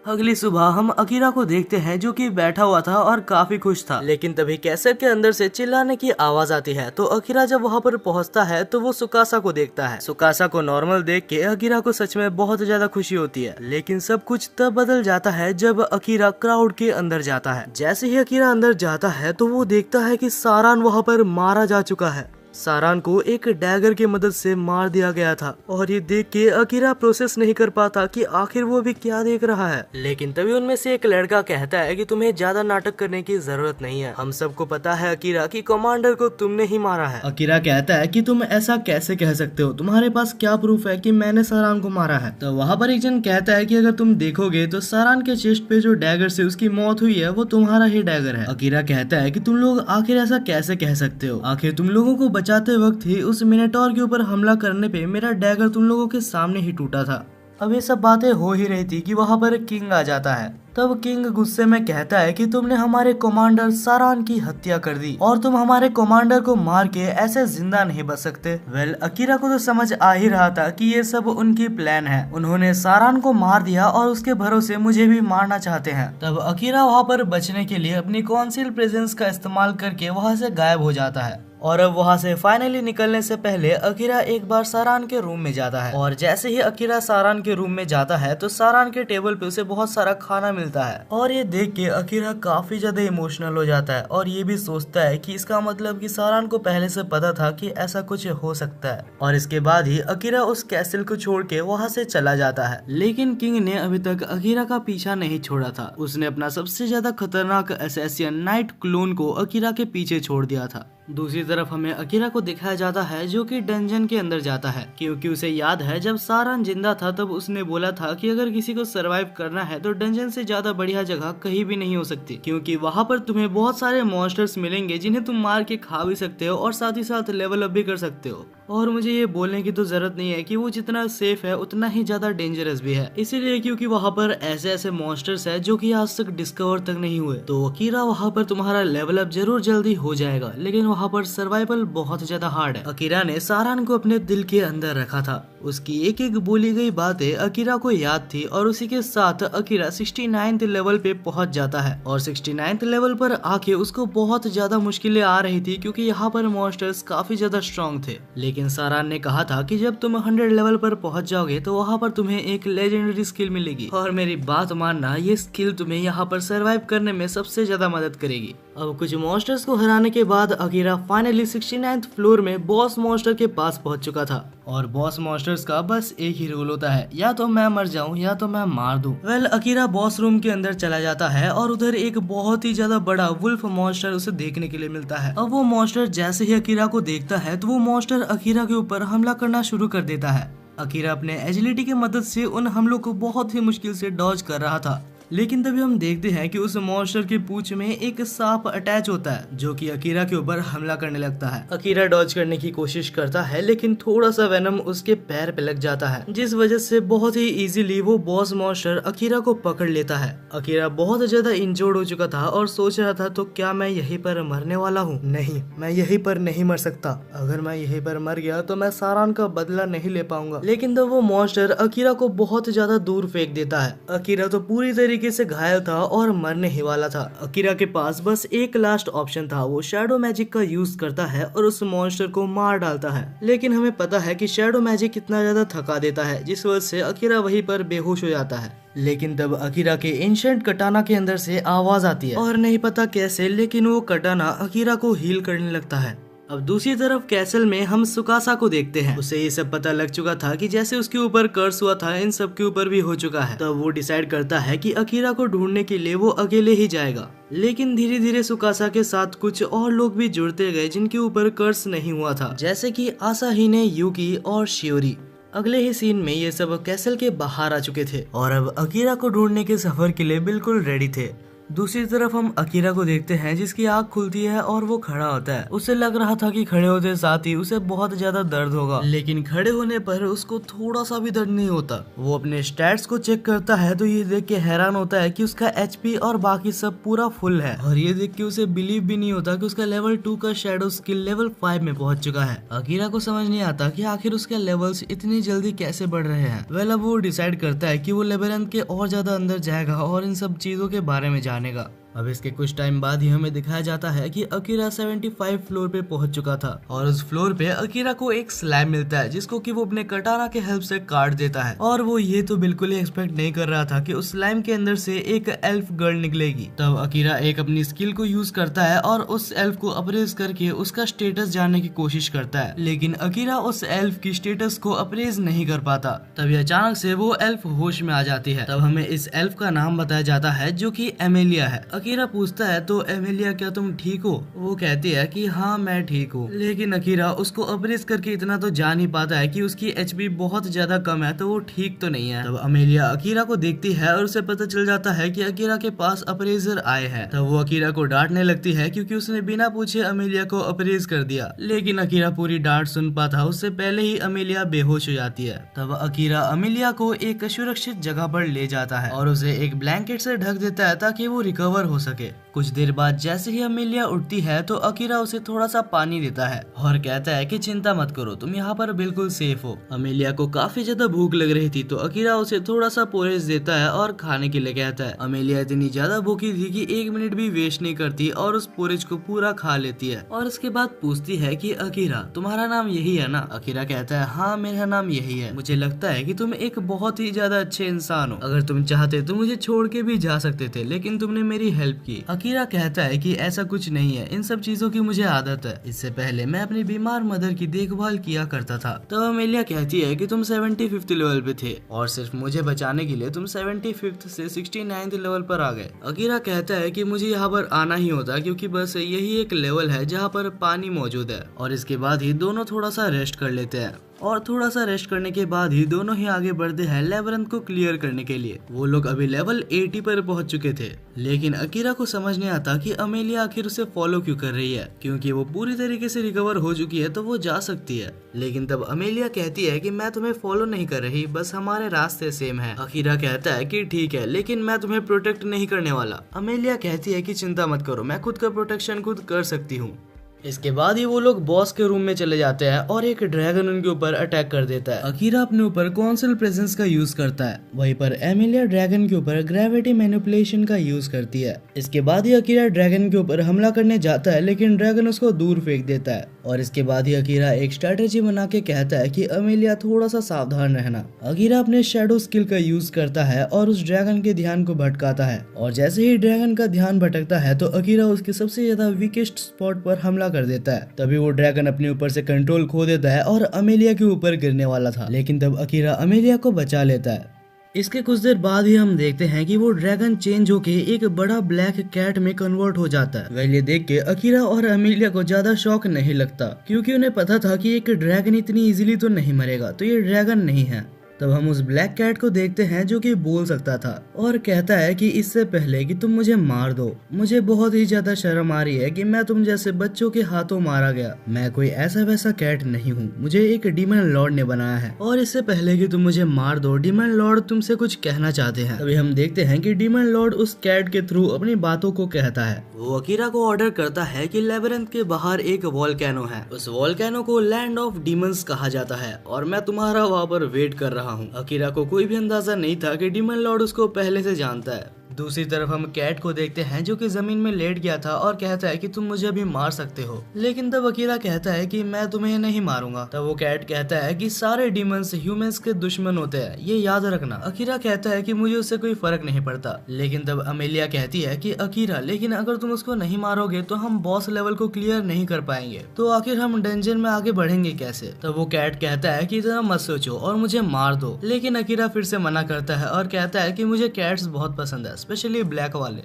अगली सुबह हम अकीरा को देखते हैं जो कि बैठा हुआ था और काफी खुश था, लेकिन तभी कैसर के अंदर से चिल्लाने की आवाज आती है। तो अकीरा जब वहाँ पर पहुँचता है तो वो सुकासा को देखता है। सुकासा को नॉर्मल देख के अकीरा को सच में बहुत ज्यादा खुशी होती है, लेकिन सब कुछ तब बदल जाता है जब अकीरा क्राउड के अंदर जाता है। जैसे ही अकीरा अंदर जाता है तो वो देखता है कि सारान वहाँ पर मारा जा चुका है। सारान को एक डैगर की मदद से मार दिया गया था और ये देख के अकीरा प्रोसेस नहीं कर पाता कि आखिर वो भी क्या देख रहा है। लेकिन तभी उनमें से एक लड़का कहता है कि तुम्हें ज्यादा नाटक करने की जरूरत नहीं है, हम सबको पता है अकीरा कि कमांडर को तुमने ही मारा है। अकीरा कहता है कि तुम ऐसा कैसे कह सकते हो, तुम्हारे पास क्या प्रूफ है कि मैंने सारान को मारा है। तो वहाँ पर एक जन कहता है कि अगर तुम देखोगे तो सारान के चेस्ट पे जो डैगर से उसकी मौत हुई है वो तुम्हारा ही डैगर है। अकीरा कहता है कि तुम लोग आखिर ऐसा कैसे कह सकते हो, आखिर तुम लोगों को बचाते वक्त ही उस मिनोटॉर के ऊपर हमला करने पे मेरा डैगर तुम लोगों के सामने ही टूटा था। अब ये सब बातें हो ही रही थी कि वहाँ पर किंग आ जाता है। तब किंग गुस्से में कहता है कि तुमने हमारे कमांडर सारान की हत्या कर दी और तुम हमारे कमांडर को मार के ऐसे जिंदा नहीं बच सकते। वेल, अकीरा को तो समझ आ ही रहा था कि ये सब उनकी प्लान है, उन्होंने सारान को मार दिया और उसके भरोसे मुझे भी मारना चाहते हैं। तब अकीरा वहाँ पर बचने के लिए अपनी कॉन्सिल प्रेजेंस का इस्तेमाल करके वहाँ से गायब हो जाता है। और अब वहाँ से फाइनली निकलने से पहले अकीरा एक बार सारान के रूम में जाता है और जैसे ही अकीरा सारान के रूम में जाता है तो सारान के टेबल पे उसे बहुत सारा खाना मिलता है और ये देख के अकीरा काफी ज्यादा इमोशनल हो जाता है और ये भी सोचता है कि इसका मतलब कि सारान को पहले से पता था कि ऐसा कुछ हो सकता है। और इसके बाद ही अकीरा उस कैसल को छोड़ के वहाँ से चला जाता है। लेकिन किंग ने अभी तक अकीरा का पीछा नहीं छोड़ा था, उसने अपना सबसे ज्यादा खतरनाक असैसिन नाइट क्लोन को अकीरा के पीछे छोड़ दिया था। दूसरी तरफ हमें अकीरा को दिखाया जाता है जो कि डंजन के अंदर जाता है, क्योंकि उसे याद है जब सारान जिंदा था तब उसने बोला था कि अगर किसी को सरवाइव करना है तो डंजन से ज्यादा बढ़िया जगह कहीं भी नहीं हो सकती, क्योंकि वहाँ पर तुम्हें बहुत सारे मॉन्स्टर्स मिलेंगे जिन्हें तुम मार के खा भी सकते हो और साथ ही साथ लेवल अप भी कर सकते हो। और मुझे ये बोलने की तो जरूरत नहीं है कि वो जितना सेफ है उतना ही ज्यादा डेंजरस भी है, इसीलिए क्योंकि वहाँ पर ऐसे ऐसे मॉन्स्टर्स है जो कि आज तक डिस्कवर तक नहीं हुए। तो अकीरा वहाँ पर तुम्हारा लेवल अप जरूर जल्दी हो जाएगा, लेकिन वहाँ पर सर्वाइवल बहुत ज्यादा हार्ड है। अकीरा ने सारान को अपने दिल के अंदर रखा था, उसकी एक एक बोली गई बातें अकीरा को याद थी और उसी के साथ अकीरा 69th लेवल पे पहुंच जाता है। और 69th लेवल पर आके उसको बहुत ज्यादा मुश्किलें आ रही थी क्योंकि यहाँ पर मॉन्स्टर्स काफी ज्यादा स्ट्रॉन्ग थे। लेकिन सारान ने कहा था कि जब तुम 100 लेवल पर पहुंच जाओगे तो वहाँ पर तुम्हें एक लेजेंडरी स्किल मिलेगी और मेरी बात मानना, ये स्किल तुम्हें यहाँ पर सर्वाइव करने में सबसे ज्यादा मदद करेगी। अब कुछ मॉन्स्टर्स को हराने के बाद अकीरा फाइनली 69th फ्लोर में बॉस मॉन्स्टर के पास पहुंच चुका था और बॉस मॉन्स्टर्स का बस एक ही रूल होता है, या तो मैं मर जाऊं या तो मैं मार दूं। वेल, अकीरा बॉस रूम के अंदर चला जाता है और उधर एक बहुत ही ज्यादा बड़ा वुल्फ मॉन्स्टर उसे देखने के लिए मिलता है। अब वो मॉन्स्टर जैसे ही अकीरा को देखता है तो वो मॉन्स्टर अकीरा के ऊपर हमला करना शुरू कर देता है। अकीरा अपने एजिलिटी की मदद से उन हमलों को बहुत ही मुश्किल से डॉज कर रहा था, लेकिन तभी हम देखते हैं कि उस मॉन्स्टर की पूंछ में एक सांप अटैच होता है जो कि अकीरा के ऊपर हमला करने लगता है। अकीरा डॉज करने की कोशिश करता है लेकिन थोड़ा सा वेनम उसके पैर पे लग जाता है, जिस वजह से बहुत ही इजीली वो बॉस मॉन्स्टर अकीरा को पकड़ लेता है। अकीरा बहुत ज्यादा इंजर्ड हो चुका था और सोच रहा था तो क्या मैं यहीं पर मरने वाला हूँ? नहीं, मैं यहीं पर नहीं मर सकता। अगर मैं यहीं पर मर गया तो मैं सारान का बदला नहीं ले पाऊंगा। लेकिन तब वो मॉन्स्टर अकीरा को बहुत ज्यादा दूर फेंक देता है। अकीरा तो पूरी तरीके से घायल था और मरने ही वाला था। अकीरा के पास बस एक लास्ट ऑप्शन था, वो शैडो मैजिक का यूज करता है और उस मॉन्स्टर को मार डालता है। लेकिन हमें पता है कि शैडो मैजिक कितना ज्यादा थका देता है, जिस वजह से अकीरा वहीं पर बेहोश हो जाता है। लेकिन तब अकीरा के एंशिएंट कटाना के अंदर से आवाज आती है और नहीं पता कैसे, लेकिन वो कटाना अकीरा को हील करने लगता है। अब दूसरी तरफ कैसल में हम सुकासा को देखते हैं। उसे ये सब पता लग चुका था कि जैसे उसके ऊपर कर्स हुआ था इन सब के ऊपर भी हो चुका है। तब वो डिसाइड करता है कि अकीरा को ढूंढने के लिए वो अकेले ही जाएगा। लेकिन धीरे धीरे सुकासा के साथ कुछ और लोग भी जुड़ते गए जिनके ऊपर कर्स नहीं हुआ था, जैसे कि आसाहिने, यूकी और शियोरी। अगले ही सीन में ये सब कैसल के बाहर आ चुके थे और अब अकीरा को ढूंढने के सफर के लिए बिल्कुल रेडी थे। दूसरी तरफ हम अकीरा को देखते हैं जिसकी आंख खुलती है और वो खड़ा होता है। उसे लग रहा था कि खड़े होते साथ ही उसे बहुत ज्यादा दर्द होगा, लेकिन खड़े होने पर उसको थोड़ा सा भी दर्द नहीं होता। वो अपने स्टैट्स को चेक करता है तो ये देख के हैरान होता है कि उसका एचपी और बाकी सब पूरा फुल है, और ये देख के उसे बिलीव भी नहीं होता कि उसका लेवल 2 का शैडो स्किल लेवल 5 में पहुंच चुका है। अकीरा को समझ नहीं आता कि आखिर उसके लेवल्स इतनी जल्दी कैसे बढ़ रहे हैं। वेल अब वो डिसाइड करता है कि वो लेबेरेंथ के और ज्यादा अंदर जाएगा और इन सब चीजों के बारे में जानेगा। अब इसके कुछ टाइम बाद ही हमें दिखाया जाता है कि अकीरा 75 फ्लोर पे पहुंच चुका था और उस फ्लोर पे अकीरा को एक स्लैम मिलता है जिसको कि वो अपने कटाना के हेल्प से काट देता है। और वो ये तो बिल्कुल ही एक्सपेक्ट नहीं कर रहा था कि उस स्लैम के अंदर से एक एल्फ गर्ल निकलेगी। तब अकीरा एक अपनी स्किल को यूज करता है और उस एल्फ को अप्रेज करके उसका स्टेटस जानने की कोशिश करता है, लेकिन अकीरा उस एल्फ की स्टेटस को अप्रेज नहीं कर पाता। तभी अचानक से वो एल्फ होश में आ जाती है। तब हमें इस एल्फ का नाम बताया जाता है जो कि एमेलिया है। अकीरा पूछता है तो एमेलिया क्या तुम ठीक हो? वो कहती है कि हाँ मैं ठीक हूँ, लेकिन अकीरा उसको अप्रेज करके इतना तो जान ही पाता है कि उसकी एचपी बहुत ज्यादा कम है तो वो ठीक तो नहीं है। तब अमेलिया अकीरा को देखती है और उसे पता चल जाता है कि अकीरा के पास अप्रेजर आए हैं। तब वो अकीरा को डांटने लगती है क्योंकि उसने बिना पूछे अमेलिया को अप्रेज कर दिया, लेकिन अकीरा पूरी डांट सुन पाता उससे पहले ही अमेलिया बेहोश हो जाती है। तब अकीरा अमेलिया को एक सुरक्षित जगह पर ले जाता है और उसे एक ब्लैंकेट से ढक देता है ताकि वो रिकवर हो सके। कुछ देर बाद जैसे ही अमेलिया उठती है तो अकीरा उसे थोड़ा सा पानी देता है और कहता है कि चिंता मत करो, तुम यहाँ पर बिल्कुल सेफ हो। अमेलिया को काफी ज्यादा भूख लग रही थी तो अकीरा उसे थोड़ा सा पोरेज देता है और खाने के लिए कहता है। अमेलिया इतनी ज्यादा भूखी थी कि 1 मिनट भी वेस्ट नहीं करती और उस पोरेज को पूरा खा लेती है और उसके बाद पूछती है कि अकीरा तुम्हारा नाम यही है ना? अकीरा कहता है हाँ मेरा नाम यही है, मुझे लगता है कि तुम एक बहुत ही ज्यादा अच्छे इंसान हो, अगर तुम चाहते तो मुझे छोड़ के भी जा सकते थे लेकिन तुमने मेरी हेल्प की। अकीरा कहता है कि ऐसा कुछ नहीं है, इन सब चीजों की मुझे आदत है, इससे पहले मैं अपनी बीमार मदर की देखभाल किया करता था। तो अमेलिया कहती है कि तुम 75th लेवल पे थे और सिर्फ मुझे बचाने के लिए तुम 75th से 69th लेवल पर आ गए। अकीरा कहता है कि मुझे यहाँ पर आना ही होता क्योंकि बस यही एक लेवल है जहाँ पर पानी मौजूद है। और इसके बाद ही दोनों थोड़ा सा रेस्ट कर लेते हैं और थोड़ा सा रेस्ट करने के बाद ही दोनों ही आगे बढ़ते हैं लेबेरेंथ को क्लियर करने के लिए। वो लोग अभी लेवल 80 पर पहुंच चुके थे, लेकिन अकीरा को समझ नहीं आता कि अमेलिया आखिर उसे फॉलो क्यों कर रही है, क्योंकि वो पूरी तरीके से रिकवर हो चुकी है तो वो जा सकती है। लेकिन तब अमेलिया कहती है कि मैं तुम्हें फॉलो नहीं कर रही, बस हमारे रास्ते सेम है। अकीरा कहता है कि ठीक है, लेकिन मैं तुम्हें प्रोटेक्ट नहीं करने वाला। अमेलिया कहती है कि चिंता मत करो, मैं खुद का प्रोटेक्शन खुद कर सकती हूँ। इसके बाद ही वो लोग बॉस के रूम में चले जाते हैं और एक ड्रैगन उनके ऊपर अटैक कर देता है। अकीरा अपने ऊपर कॉन्सल प्रेजेंस का यूज करता है, वहीं पर एमिलिया ड्रैगन के ऊपर ग्रेविटी मैनिपुलेशन का यूज करती है। इसके बाद ही अकीरा ड्रैगन के ऊपर हमला करने जाता है लेकिन ड्रैगन उसको दूर फेंक देता है। और इसके बाद ही अकीरा एक स्ट्रेटेजी बना के कहता है कि अमेलिया थोड़ा सा सावधान रहना। अकीरा अपने शैडो स्किल का यूज करता है और उस ड्रैगन के ध्यान को भटकाता है, और जैसे ही ड्रैगन का ध्यान भटकता है तो अकीरा उसके सबसे ज्यादा वीकेस्ट स्पॉट पर हमला कर देता है। तभी वो ड्रैगन अपने ऊपर से कंट्रोल खो देता है और अमेलिया के ऊपर गिरने वाला था, लेकिन तब अकीरा अमेलिया को बचा लेता है। इसके कुछ देर बाद ही हम देखते हैं कि वो ड्रैगन चेंज होके एक बड़ा ब्लैक कैट में कन्वर्ट हो जाता है। वह ये देख के अकीरा और अमेलिया को ज्यादा शौक नहीं लगता क्योंकि उन्हें पता था कि एक ड्रैगन इतनी इजीली तो नहीं मरेगा, तो ये ड्रैगन नहीं है। तब हम उस ब्लैक कैट को देखते हैं जो कि बोल सकता था और कहता है कि इससे पहले कि तुम मुझे मार दो, मुझे बहुत ही ज्यादा शर्म आ रही है कि मैं तुम जैसे बच्चों के हाथों मारा गया। मैं कोई ऐसा वैसा कैट नहीं हूँ, मुझे एक डीमन लॉर्ड ने बनाया है और इससे पहले कि तुम मुझे मार दो, डीमन लॉर्ड तुमसे कुछ कहना चाहते हैं। तभी हम देखते हैं कि डीमन लॉर्ड उस कैट के थ्रू अपनी बातों को कहता है। वो अकीरा को ऑर्डर करता है कि लेबेरेंथ के बाहर एक वॉल्केनो है, उस वॉल्केनो को लैंड ऑफ डीमंस कहा जाता है और मैं तुम्हारा वहाँ पर वेट कर रहा हूँ। अकीरा को कोई भी अंदाजा नहीं था कि डीमन लॉर्ड उसको पहले से जानता है। दूसरी तरफ हम कैट को देखते हैं जो कि जमीन में लेट गया था और कहता है कि तुम मुझे अभी मार सकते हो, लेकिन तब अकीरा कहता है कि मैं तुम्हें नहीं मारूंगा। तब वो कैट कहता है कि सारे डीमंस ह्यूमंस के दुश्मन होते हैं, ये याद रखना। अकीरा कहता है कि मुझे उससे कोई फर्क नहीं पड़ता, लेकिन तब अमेलिया कहती है कि अकीरा, लेकिन अगर तुम उसको नहीं मारोगे तो हम बॉस लेवल को क्लियर नहीं कर पाएंगे, तो आखिर हम डंजन में आगे बढ़ेंगे कैसे। तब वो कैट कहता है कि इतना मत सोचो और मुझे मार दो, लेकिन अकीरा फिर से मना करता है और कहता है कि मुझे कैट्स बहुत पसंद है, स्पेशली ब्लैक वाले।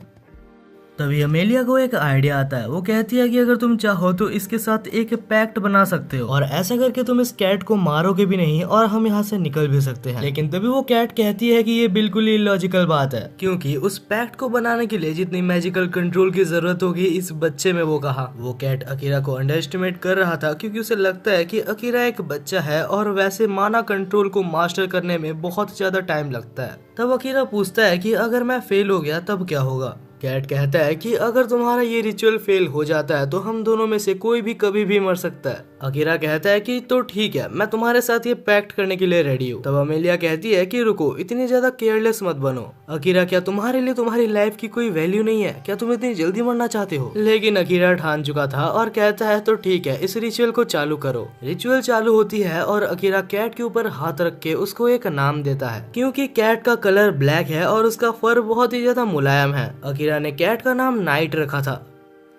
तभी अमेलिया को एक आइडिया आता है। वो कहती है कि अगर तुम चाहो तो इसके साथ एक पैक्ट बना सकते हो और ऐसा करके तुम इस कैट को मारोगे भी नहीं और हम यहाँ से निकल भी सकते हैं। लेकिन तभी वो कैट कहती है कि ये बिल्कुल ही इलॉजिकल बात है, क्योंकि उस पैक्ट को बनाने के लिए जितनी मैजिकल कंट्रोल की जरूरत होगी इस बच्चे में, वो कहा। वो कैट अकीरा को अंडर एस्टिमेट कर रहा था, क्योंकि उसे लगता है कि अकीरा एक बच्चा है और वैसे माना कंट्रोल को मास्टर करने में बहुत ज्यादा टाइम लगता है। तब अकीरा पूछता है कि अगर मैं फेल हो गया तब क्या होगा। कैट कहता है कि अगर तुम्हारा ये रिचुअल फेल हो जाता है तो हम दोनों में से कोई भी कभी भी मर सकता है। अकीरा कहता है कि तो ठीक है, मैं तुम्हारे साथ ये पैक्ट करने के लिए रेडी हूँ। तब अमेलिया कहती है कि रुको, इतनी ज्यादा केयरलेस मत बनो। अकीरा, क्या तुम्हारे लिए तुम्हारी लाइफ की कोई वैल्यू नहीं है? क्या तुम इतनी जल्दी मरना चाहते हो? लेकिन अकीरा ठान चुका था और कहता है तो ठीक है, इस रिचुअल को चालू करो। रिचुअल चालू होती है और अकीरा कैट के ऊपर हाथ रख के उसको एक नाम देता है, क्योंकि कैट का कलर ब्लैक है और उसका फर बहुत ही ज्यादा मुलायम है। अकीरा ने कैट का नाम नाइट रखा था।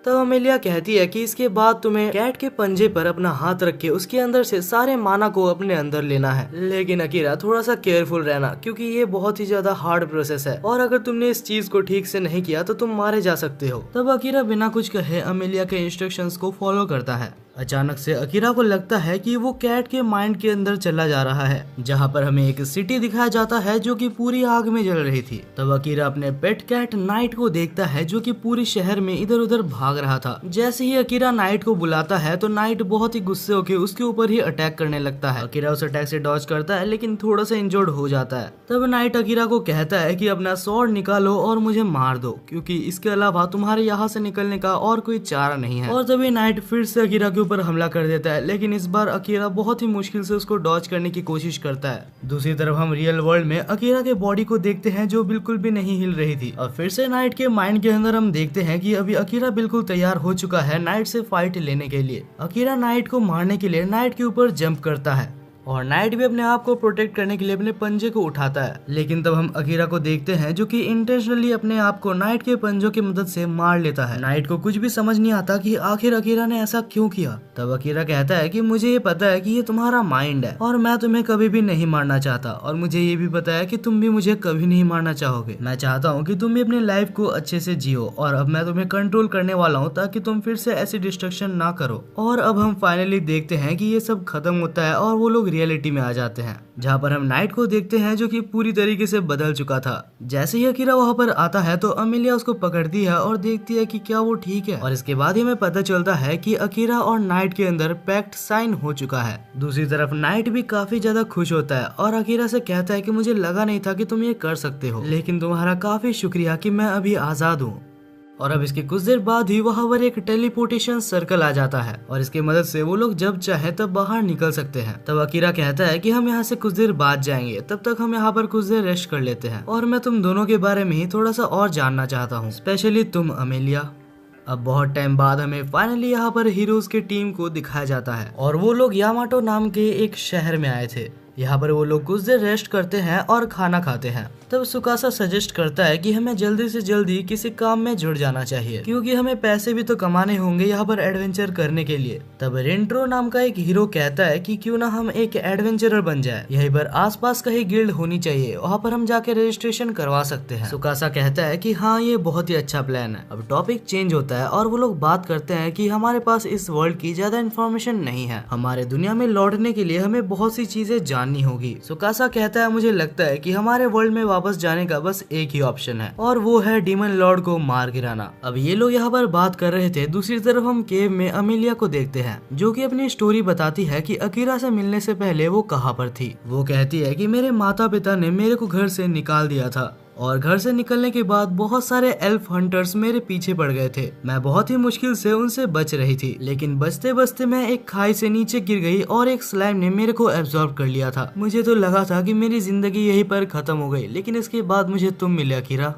तब अमेलिया कहती है कि इसके बाद तुम्हें कैट के पंजे पर अपना हाथ रख के उसके अंदर से सारे माना को अपने अंदर लेना है। लेकिन अकीरा, थोड़ा सा केयरफुल रहना, क्योंकि ये बहुत ही ज्यादा हार्ड प्रोसेस है और अगर तुमने इस चीज को ठीक से नहीं किया तो तुम मारे जा सकते हो। तब अकीरा बिना कुछ कहे अमेलिया के इंस्ट्रक्शंस को फॉलो करता है। अचानक से अकीरा को लगता है कि वो कैट के माइंड के अंदर चला जा रहा है, जहाँ पर हमें एक सिटी दिखाया जाता है जो कि पूरी आग में जल रही थी। तब अकीरा अपने पेट कैट नाइट को देखता है जो कि पूरी शहर में इधर उधर भाग रहा था। जैसे ही अकीरा नाइट को बुलाता है तो नाइट बहुत ही गुस्से होकर उसके ऊपर ही अटैक करने लगता है। अकीरा उस अटैक से डॉज करता है, लेकिन थोड़ा सा इंजर्ड हो जाता है। तब नाइट अकीरा को कहता है कि अपना स्वॉर्ड निकालो और मुझे मार दो, क्योंकि इसके अलावा तुम्हारे यहाँ से निकलने का और कोई चारा नहीं है। और तभी नाइट फिर से अकीरा के ऊपर हमला कर देता है, लेकिन इस बार अकीरा बहुत ही मुश्किल से उसको डॉज करने की कोशिश करता है। दूसरी तरफ हम रियल वर्ल्ड में अकीरा के बॉडी को देखते हैं जो बिल्कुल भी नहीं हिल रही थी। और फिर से नाइट के माइंड के अंदर हम देखते हैं कि अभी अकीरा बिल्कुल तैयार हो चुका है नाइट से फाइट लेने के लिए। अकीरा नाइट को मारने के लिए नाइट के ऊपर जंप करता है और नाइट भी अपने आप को प्रोटेक्ट करने के लिए अपने पंजे को उठाता है। लेकिन तब हम अकीरा को देखते हैं जो कि इंटेंशनली अपने आप को नाइट के पंजों की मदद से मार लेता है। नाइट को कुछ भी समझ नहीं आता कि आखिर अकीरा ने ऐसा क्यों किया। तब अकीरा कहता है कि मुझे ये पता है कि ये तुम्हारा माइंड है और मैं तुम्हें कभी भी नहीं मारना चाहता, और मुझे ये भी पता है कि तुम भी मुझे कभी नहीं मारना चाहोगे। मैं चाहता हूँ कि तुम भी अपनी लाइफ को अच्छे से जियो और अब मैं तुम्हें कंट्रोल करने वाला हूँ ताकि तुम फिर से ऐसी डिस्ट्रक्शन ना करो। और अब हम फाइनली देखते हैं कि ये सब खत्म होता है और वो लोग रियलिटी में आ जाते हैं, जहाँ पर हम नाइट को देखते हैं जो कि पूरी तरीके से बदल चुका था। जैसे ही अकीरा वहाँ पर आता है तो अमेलिया उसको पकड़ती है और देखती है कि क्या वो ठीक है, और इसके बाद ही हमें पता चलता है कि अकीरा और नाइट के अंदर पैक्ट साइन हो चुका है। दूसरी तरफ नाइट भी काफी ज्यादा खुश होता है और अकीरा से कहता है कि मुझे लगा नहीं था कि तुम ये कर सकते हो, लेकिन तुम्हारा काफी शुक्रिया कि मैं अभी आजाद हूँ। और अब इसके कुछ देर बाद ही वहाँ पर एक टेलीपोर्टेशन सर्कल आ जाता है और इसकी मदद से वो लोग जब चाहे तब बाहर निकल सकते हैं। तब अकीरा कहता है कि हम यहाँ से कुछ देर बाद जाएंगे, तब तक हम यहाँ पर कुछ देर रेस्ट कर लेते हैं और मैं तुम दोनों के बारे में ही थोड़ा सा और जानना चाहता हूँ, स्पेशली तुम अमेलिया। अब बहुत टाइम बाद हमें फाइनली यहाँ पर हीरोज की टीम को दिखाया जाता है और वो लोग यामाटो नाम के एक शहर में आए थे। यहाँ पर वो लोग कुछ देर रेस्ट करते हैं और खाना खाते हैं। तब सुकासा सजेस्ट करता है कि हमें जल्दी से जल्दी किसी काम में जुड़ जाना चाहिए, क्योंकि हमें पैसे भी तो कमाने होंगे यहाँ पर एडवेंचर करने के लिए। तब रेंट्रो नाम का एक हीरो कहता है कि क्यों ना हम एक एडवेंचरर बन जाए, यहीं पर आसपास कहीं गिल्ड होनी चाहिए, वहाँ पर हम जाके रजिस्ट्रेशन करवा सकते हैं। सुकासा कहता है कि हाँ, ये बहुत ही अच्छा प्लान है। अब टॉपिक चेंज होता है और वो लोग बात करते हैं कि हमारे पास इस वर्ल्ड की ज्यादा इन्फॉर्मेशन नहीं है, हमारे दुनिया में लौटने के लिए हमें बहुत सी चीजें जाननी होगी। सुकासा कहता है मुझे लगता है कि हमारे वर्ल्ड में वापस जाने का बस एक ही ऑप्शन है और वो है डीमन लॉर्ड को मार गिराना। अब ये लोग यहाँ पर बात कर रहे थे। दूसरी तरफ हम केव में अमेलिया को देखते हैं जो कि अपनी स्टोरी बताती है कि अकीरा से मिलने से पहले वो कहाँ पर थी। वो कहती है कि मेरे माता पिता ने मेरे को घर से निकाल दिया था और घर से निकलने के बाद बहुत सारे एल्फ हंटर्स मेरे पीछे पड़ गए थे। मैं बहुत ही मुश्किल से उनसे बच रही थी, लेकिन बचते बचते मैं एक खाई से नीचे गिर गई और एक स्लाइम ने मेरे को एब्जॉर्ब कर लिया था। मुझे तो लगा था कि मेरी जिंदगी यहीं पर खत्म हो गई, लेकिन इसके बाद मुझे तुम मिले अकीरा।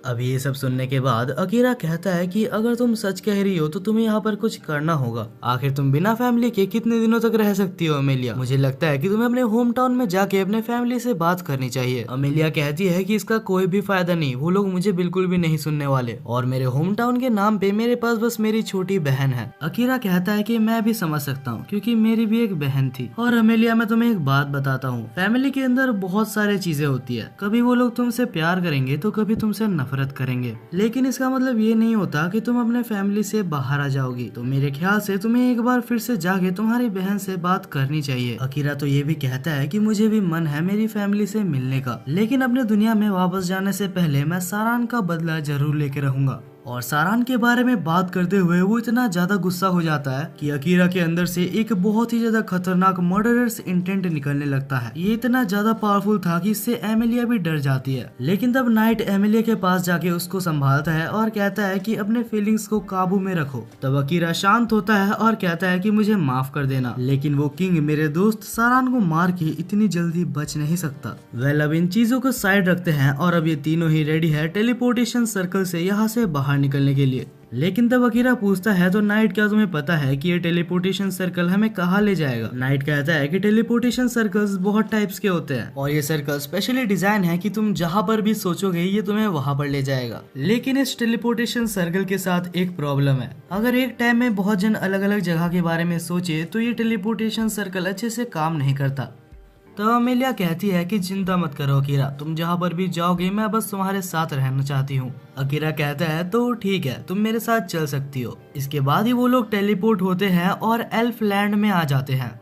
अभी ये सब सुनने के बाद अकीरा कहता है कि अगर तुम सच कह रही हो तो तुम्हें यहाँ पर कुछ करना होगा। आखिर तुम बिना फैमिली के कितने दिनों तक रह सकती हो अमेलिया? मुझे लगता है कि तुम्हें अपने होम टाउन में जाके अपने फैमिली से बात करनी चाहिए। अमेलिया कहती है कि इसका कोई भी फायदा नहीं, वो लोग मुझे बिल्कुल भी नहीं सुनने वाले और मेरे होम टाउन के नाम पे मेरे पास बस मेरी छोटी बहन है। अकीरा कहता है कि मैं भी समझ सकता हूँ क्योंकि मेरी भी एक बहन थी। और अमेलिया, मैं तुम्हें एक बात बताता हूँ, फैमिली के अंदर बहुत सारी चीजें होती है। कभी वो लोग तुमसे प्यार करेंगे तो कभी तुमसे नफरत करेंगे, लेकिन इसका मतलब ये नहीं होता कि तुम अपने फैमिली से बाहर आ जाओगी। तो मेरे ख्याल से तुम्हें एक बार फिर से जाके तुम्हारी बहन से बात करनी चाहिए। अकीरा तो ये भी कहता है कि मुझे भी मन है मेरी फैमिली से मिलने का, लेकिन अपने दुनिया में वापस जाने से पहले मैं सारान का बदला जरूर लेके रहूंगा। और सारान के बारे में बात करते हुए वो इतना ज्यादा गुस्सा हो जाता है कि अकीरा के अंदर से एक बहुत ही ज्यादा खतरनाक मर्डरर्स इंटेंट निकलने लगता है। ये इतना ज्यादा पावरफुल था कि इससे एमिलिया भी डर जाती है। लेकिन तब नाइट एमिलिया के पास जाके उसको संभालता है और कहता है कि अपने फीलिंग्स को काबू में रखो। तब अकीरा शांत होता है और कहता है कि मुझे माफ कर देना, लेकिन वो किंग मेरे दोस्त सारान को मार के इतनी जल्दी बच नहीं सकता। वेल, अब इन चीजों को साइड रखते हैं और अब ये तीनों ही रेडी है टेलीपोर्टेशन सर्कल से यहाँ से बाहर निकलने के लिए। लेकिन तब अकीरा पूछता है, तो नाइट, क्या तुम्हें पता है कि ये टेलीपोर्टेशन सर्कल हमें कहाँ ले जाएगा? नाइट कहता है कि टेलीपोर्टेशन सर्कल्स बहुत टाइप्स के होते हैं और ये सर्कल स्पेशली डिजाइन है कि तुम जहाँ पर भी सोचोगे ये तुम्हें वहाँ पर ले जाएगा। लेकिन इस टेलीपोर्टेशन सर्कल के साथ एक प्रॉब्लम है। अगर एक टाइम में बहुत जन अलग अलग जगह के बारे में सोचे तो ये टेलीपोर्टेशन सर्कल अच्छे से काम नहीं करता। तो अमेलिया कहती है कि चिंता मत करो अकीरा, तुम जहाँ पर भी जाओगे मैं बस तुम्हारे साथ रहना चाहती हूँ। अकीरा कहता है तो ठीक है, तुम मेरे साथ चल सकती हो। इसके बाद ही वो लोग टेलीपोर्ट होते हैं और एल्फ लैंड में आ जाते हैं।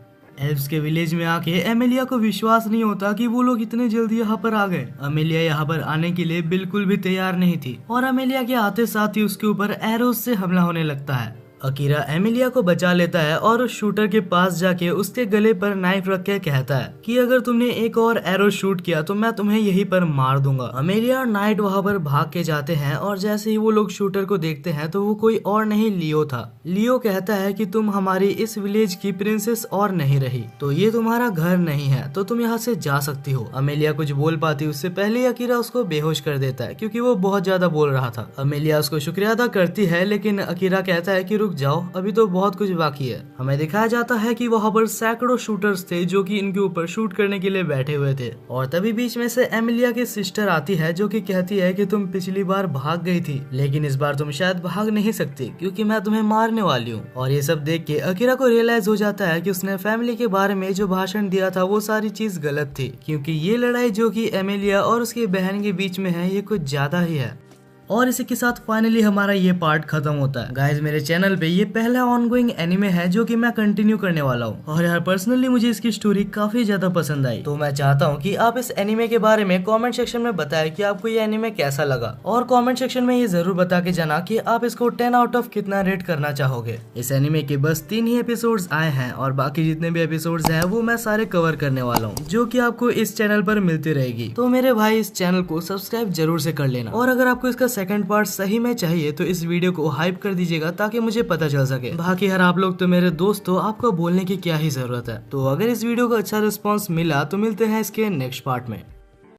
एल्फ्स के विलेज में आके एमिलिया को विश्वास नहीं होता कि वो लोग इतने जल्दी यहाँ पर आ गए। अमेलिया यहाँ पर आने के लिए बिल्कुल भी तैयार नहीं थी और अमेलिया के आते साथ ही उसके ऊपर एरोस से हमला होने लगता है। अकीरा एमिलिया को बचा लेता है और उस शूटर के पास जाके उसके गले पर नाइफ रख के कहता है कि अगर तुमने एक और एरो शूट किया तो मैं तुम्हें यहीं पर मार दूंगा। अमेलिया और नाइट वहां पर भाग के जाते हैं और जैसे ही वो लोग शूटर को देखते हैं तो वो कोई और नहीं लियो था। लियो कहता है कि तुम हमारी इस विलेज की प्रिंसेस और नहीं रही, तो ये तुम्हारा घर नहीं है, तो तुम यहाँ से जा सकती हो। अमेलिया कुछ बोल पाती उससे पहले अकीरा उसको बेहोश कर देता है क्योंकि वो बहुत ज्यादा बोल रहा था। अमेलिया उसको शुक्रिया अदा करती है, लेकिन अकीरा कहता है कि रुक जाओ, अभी तो बहुत कुछ बाकी है। हमें दिखाया जाता है कि वहाँ पर सैकड़ों शूटर्स थे जो कि इनके ऊपर शूट करने के लिए बैठे हुए थे और तभी बीच में से एमिलिया की सिस्टर आती है जो कि कहती है कि तुम पिछली बार भाग गई थी, लेकिन इस बार तुम शायद भाग नहीं सकती क्योंकि मैं तुम्हें मारने वाली हूँ। और ये सब देख के अकीरा को रियलाइज हो जाता है कि उसने फैमिली के बारे में जो भाषण दिया था वो सारी चीज गलत थी, क्योंकि ये लड़ाई जो कि एमिलिया और उसकी बहन के बीच में है ये कुछ ज्यादा ही है। और इसी के साथ फाइनली हमारा ये पार्ट खत्म होता है। गाइज, मेरे चैनल पे ये पहला ऑनगोइंग एनिमे है जो कि मैं कंटिन्यू करने वाला हूँ और यार पर्सनली मुझे इसकी स्टोरी काफी ज्यादा पसंद आई। तो मैं चाहता हूँ कि आप इस एनिमे के बारे में कमेंट सेक्शन में बताएं कि आपको ये एनिमे कैसा लगा और कमेंट सेक्शन में ये जरूर बता के जाना कि आप इसको 10 आउट ऑफ कितना रेट करना चाहोगे। इस एनिमे के बस 3 ही एपिसोड्स आए हैं और बाकी जितने भी एपिसोड्स हैं वो मैं सारे कवर करने वाला हूँ जो कि आपको इस चैनल पर मिलती रहेगी। तो मेरे भाई इस चैनल को सब्सक्राइब जरूर से कर लेना और अगर आपको इसका सेकंड पार्ट सही में चाहिए तो इस वीडियो को हाइप कर दीजिएगा ताकि मुझे पता चल सके। बाकी यार आप लोग तो मेरे दोस्त हो, आपको बोलने की क्या ही जरूरत है। तो अगर इस वीडियो को अच्छा रिस्पांस मिला तो मिलते हैं इसके नेक्स्ट पार्ट में।